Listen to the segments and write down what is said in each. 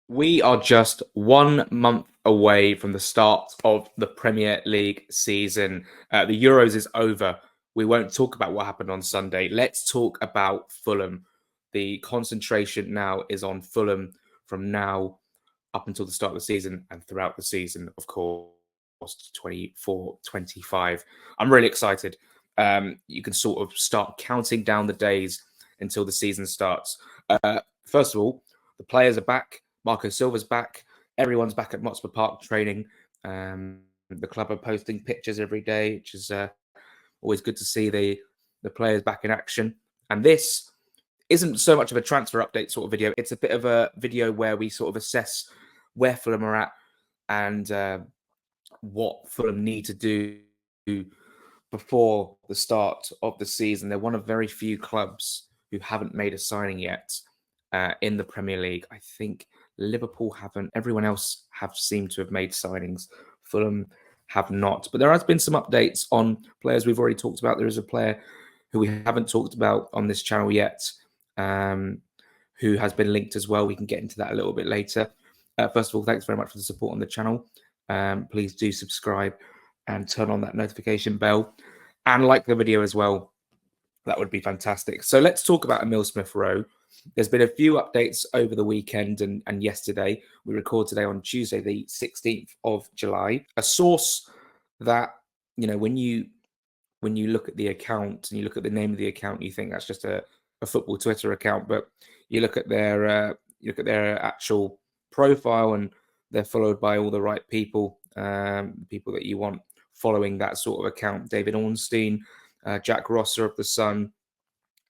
We are just 1 month away from the start of the Premier League season. The Euros is over. We won't talk about what happened on Sunday. Let's talk about Fulham. The concentration now is on Fulham from now up until the start of the season and throughout the season, of course, 24-25. I'm really excited. You can sort of start counting down the days until the season starts. First of all, the players are back. Marco Silva's back. Everyone's back at Motspur Park training. The club are posting pictures every day, which is always good to see the players back in action. And this isn't so much of a transfer update sort of video. It's a bit of a video where we sort of assess where Fulham are at and what Fulham need to do before the start of the season. They're one of very few clubs who haven't made a signing yet in the Premier League. I think Liverpool haven't. Everyone else have seemed to have made signings. Fulham have not. But there has been some updates on players we've already talked about. There is a player who we haven't talked about on this channel yet, who has been linked as well. We can get into that a little bit later. First of all, thanks very much for the support on the channel. Please do subscribe and turn on that notification bell and like the video as well. That would be fantastic. So let's talk about Emile Smith-Rowe. There's been a few updates over the weekend and yesterday. We record today on Tuesday, the 16th of July. A source that, you know, when you look at the account and you look at the name of the account, you think that's just a football Twitter account, but you look at their actual profile and they're followed by all the right people, people that you want following that sort of account. David Ornstein, Jack Rosser of The Sun,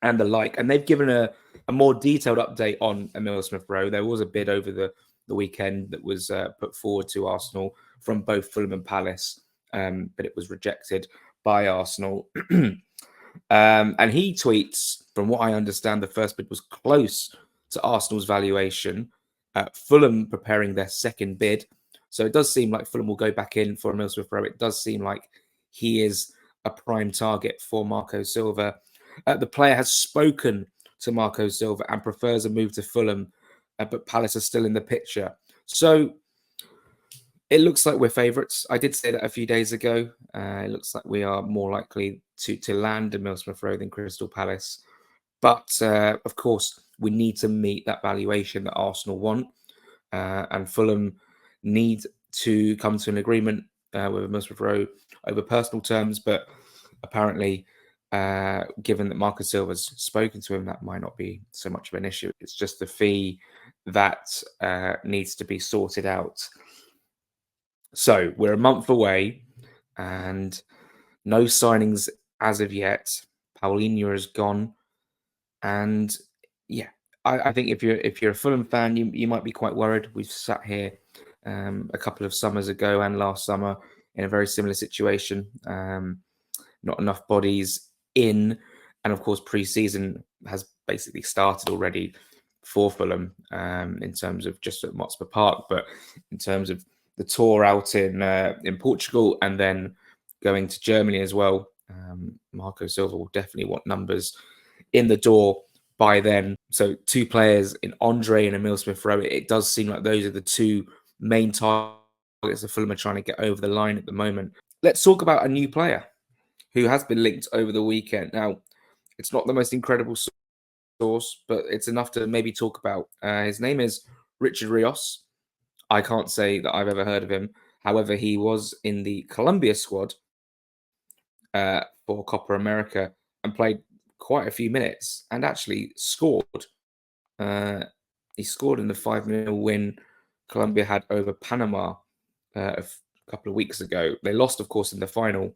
and the like. And they've given a more detailed update on Emile Smith-Rowe. There was a bid over the weekend that was put forward to Arsenal from both Fulham and Palace, but it was rejected by Arsenal. And he tweets, from what I understand, the first bid was close to Arsenal's valuation. Fulham preparing their second bid. So it does seem like Fulham will go back in for Emile Smith-Rowe. It does seem like he is a prime target for Marco Silva. The player has spoken to Marco Silva and prefers a move to Fulham, but Palace are still in the picture. So it looks like we're favourites. I did say that a few days ago. It looks like we are more likely to land Emile Smith-Rowe than Crystal Palace. But, of course, we need to meet that valuation that Arsenal want. And Fulham need to come to an agreement with Emile Smith-Rowe over personal terms. But apparently, given that Marco Silva's spoken to him, that might not be so much of an issue. It's just the fee that needs to be sorted out. So we're a month away and no signings as of yet. Paulinho is gone. And yeah, I think if you're a Fulham fan, you might be quite worried. We've sat here a couple of summers ago and last summer in a very similar situation. Not enough bodies in, and of course pre-season has basically started already for Fulham in terms of just at Motspur Park, but in terms of the tour out in Portugal and then going to Germany as well. Marco Silva will definitely want numbers in the door by then. So two players in Andre and Emile Smith-Rowe. It does seem like those are the two main targets that Fulham are trying to get over the line at the moment. Let's talk about a new player who has been linked over the weekend. Now, it's not the most incredible source, but it's enough to maybe talk about. His name is Richard Rios. I can't say that I've ever heard of him. However, he was in the Colombia squad for Copa America and played quite a few minutes and actually scored. He scored in the 5-0 win Colombia had over Panama a couple of weeks ago. They lost, of course, in the final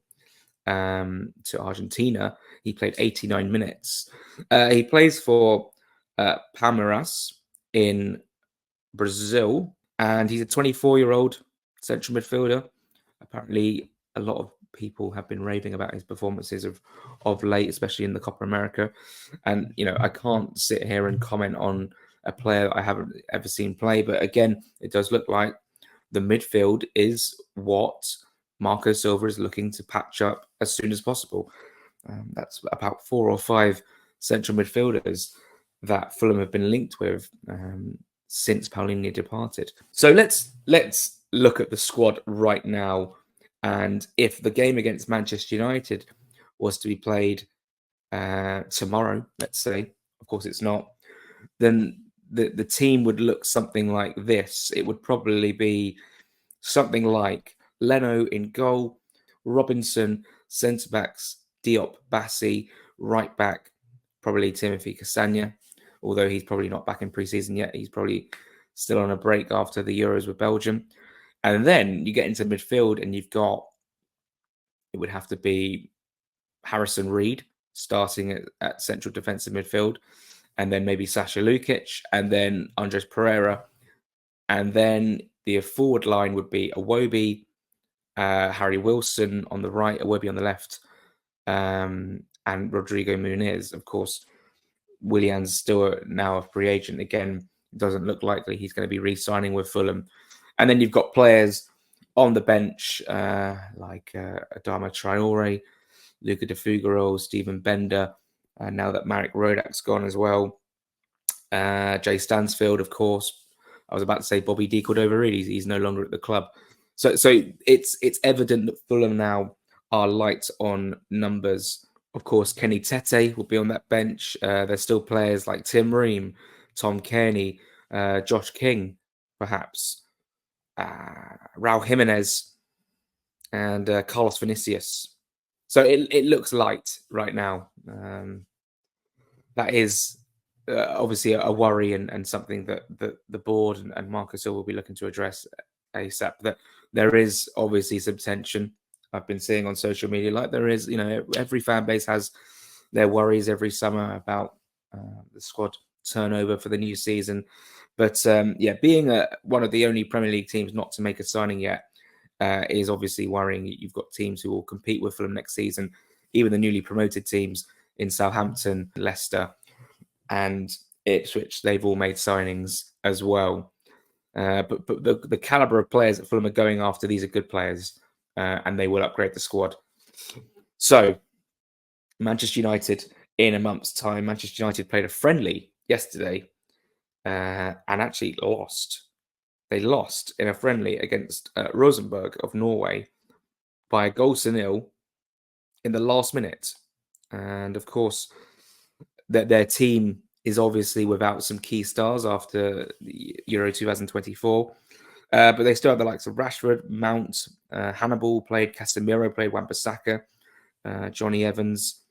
to Argentina. He played 89 minutes. He plays for Palmeiras in Brazil, and he's a 24-year-old central midfielder. Apparently, a lot of people have been raving about his performances of late, especially in the Copa America. And, you know, I can't sit here and comment on a player that I haven't ever seen play. But again, it does look like the midfield is what Marco Silva is looking to patch up as soon as possible. That's about 4 or 5 central midfielders that Fulham have been linked with. since Paulinho departed. So let's look at the squad right now, and if the game against Manchester United was to be played tomorrow, let's say, of course it's not, then the team would look something like this. It would probably be something like Leno in goal, Robinson, centre backs, Diop, Bassi, right back, probably Timothy Castagne, although he's probably not back in pre-season yet. He's probably still on a break after the Euros with Belgium. And then you get into midfield and you've got, it would have to be Harrison Reed starting at central defensive midfield, and then maybe Sasha Lukic, and then Andres Pereira. And then the forward line would be Iwobi, Harry Wilson on the right, Iwobi on the left, and Rodrigo Muniz. Of course, Willian's still now a free agent. Again, doesn't look likely he's going to be re-signing with Fulham. And then you've got players on the bench like Adama Traore, Luca De Fugaro, Stephen Bender, now that Marek Rodak's gone as well. Jay Stansfield, of course. I was about to say Bobby D. Cordova-Reid. He's no longer at the club. So it's evident that Fulham now are light on numbers. Of course, Kenny Tete will be on that bench. There's still players like Tim Ream, Tom Kearney, Josh King, perhaps, Raul Jimenez, and Carlos Vinicius. So it looks light right now. That is obviously a worry and something that the board and Marco Silva will be looking to address ASAP. That there is obviously some tension I've been seeing on social media. Like there is, every fan base has their worries every summer about the squad turnover for the new season. But being one of the only Premier League teams not to make a signing yet is obviously worrying. You've got teams who will compete with Fulham next season, even the newly promoted teams in Southampton, Leicester, and Ipswich. They've all made signings as well. But the caliber of players that Fulham are going after, these are good players, and they will upgrade the squad. So, Manchester United in a month's time. Manchester United played a friendly yesterday and actually lost. They lost in a friendly against Rosenborg of Norway by a goal to nil in the last minute. And of course, their team is obviously without some key stars after the Euro 2024. But they still have the likes of Rashford, Mount, Hannibal played, Casemiro played, Wan-Bissaka, Johnny Evans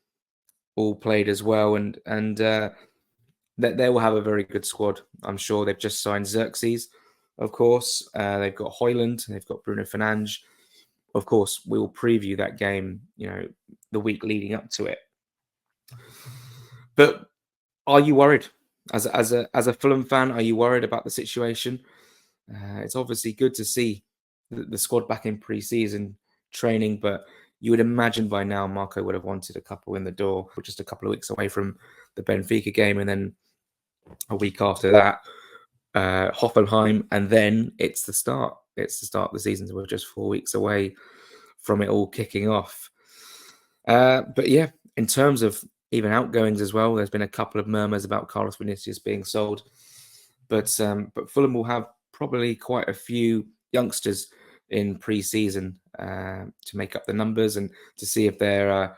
all played as well. And they will have a very good squad, I'm sure. They've just signed Xerxes, of course. They've got Højlund, they've got Bruno Fernandes. Of course, we will preview that game, the week leading up to it. But are you worried as a Fulham fan? Are you worried about the situation? It's obviously good to see the squad back in pre-season training, but you would imagine by now Marco would have wanted a couple in the door. We're just a couple of weeks away from the Benfica game, and then a week after that, Hoffenheim, and then it's the start. It's the start of the season. So we're just 4 weeks away from it all kicking off. But yeah, in terms of even outgoings as well, there's been a couple of murmurs about Carlos Vinicius being sold, but Fulham will have probably quite a few youngsters in pre-season to make up the numbers and to see if they're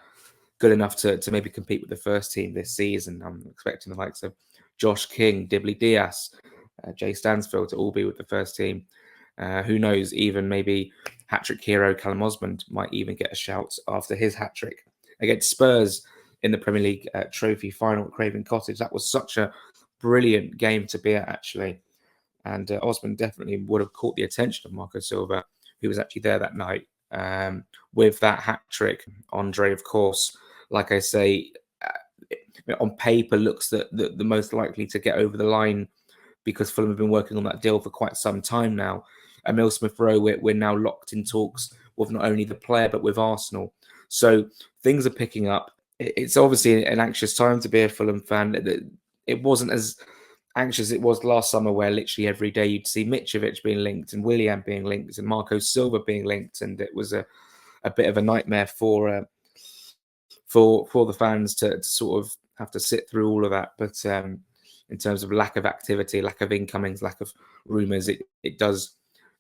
good enough to maybe compete with the first team this season. I'm expecting the likes of Josh King, Dibley Diaz, Jay Stansfield to all be with the first team. Who knows, even maybe hat-trick hero Callum Osmond might even get a shout after his hat-trick against Spurs in the Premier League trophy final at Craven Cottage. That was such a brilliant game to be at, actually. And Osmond definitely would have caught the attention of Marco Silva, who was actually there that night with that hat-trick. Andre, of course, like I say, on paper looks the most likely to get over the line because Fulham have been working on that deal for quite some time now. Emil Smith-Rowe, we're now locked in talks with not only the player, but with Arsenal. So things are picking up. It's obviously an anxious time to be a Fulham fan. It wasn't as anxious as it was last summer, where literally every day you'd see Mitrovic being linked and Willian being linked and Marco Silva being linked. And it was a bit of a nightmare for the fans to sort of have to sit through all of that. But in terms of lack of activity, lack of incomings, lack of rumours. It does,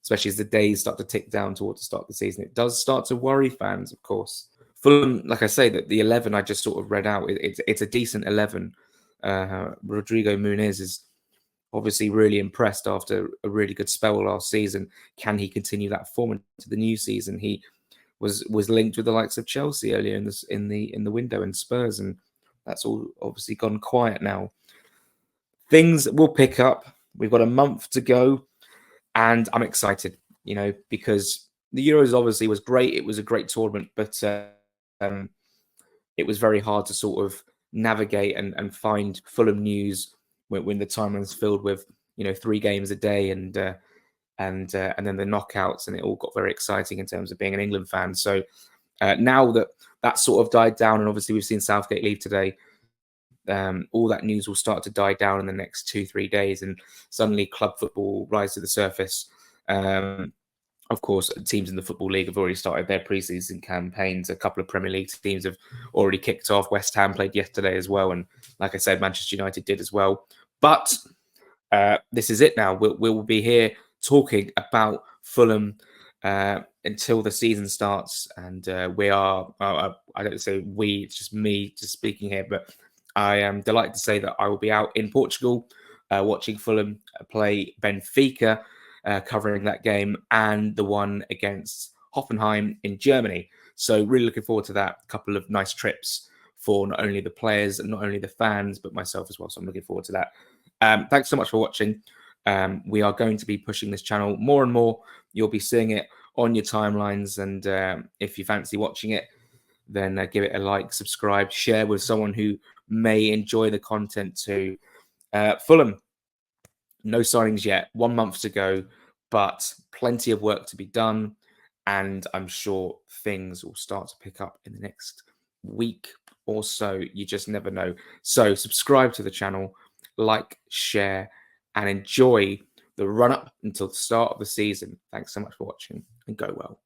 especially as the days start to tick down towards the start of the season, it does start to worry fans, of course. Fulham, like I say, that the 11 I just sort of read out, it's a decent 11. Rodrigo Muniz is obviously really impressed after a really good spell last season. Can he continue that form into the new season? He was linked with the likes of Chelsea earlier in the window, and Spurs, and that's all obviously gone quiet now. Things will pick up. We've got a month to go, and I'm excited, because the Euros obviously was great. It was a great tournament, but it was very hard to sort of navigate and find Fulham news when the timeline's filled with 3 games a day and then the knockouts, and it all got very exciting in terms of being an England fan. So now that sort of died down, and obviously we've seen Southgate leave today, all that news will start to die down in the next 2-3 days, and suddenly club football will rise to the surface. Of course, teams in the Football League have already started their pre-season campaigns. A couple of Premier League teams have already kicked off. West Ham played yesterday as well, and like I said, Manchester United did as well. But this is it now. We'll be here talking about Fulham until the season starts, and we are. I don't say we; it's just me just speaking here. But I am delighted to say that I will be out in Portugal watching Fulham play Benfica. Covering that game and the one against Hoffenheim in Germany. So really looking forward to that. A couple of nice trips for not only the players and not only the fans, but myself as well. So I'm looking forward to that. Thanks so much for watching. We are going to be pushing this channel more and more. You'll be seeing it on your timelines. And if you fancy watching it, then give it a like, subscribe, share with someone who may enjoy the content too. Fulham. No signings yet, 1 month to go, but plenty of work to be done. And I'm sure things will start to pick up in the next week or so. You just never know. So subscribe to the channel, like, share, and enjoy the run up until the start of the season. Thanks so much for watching, and go well.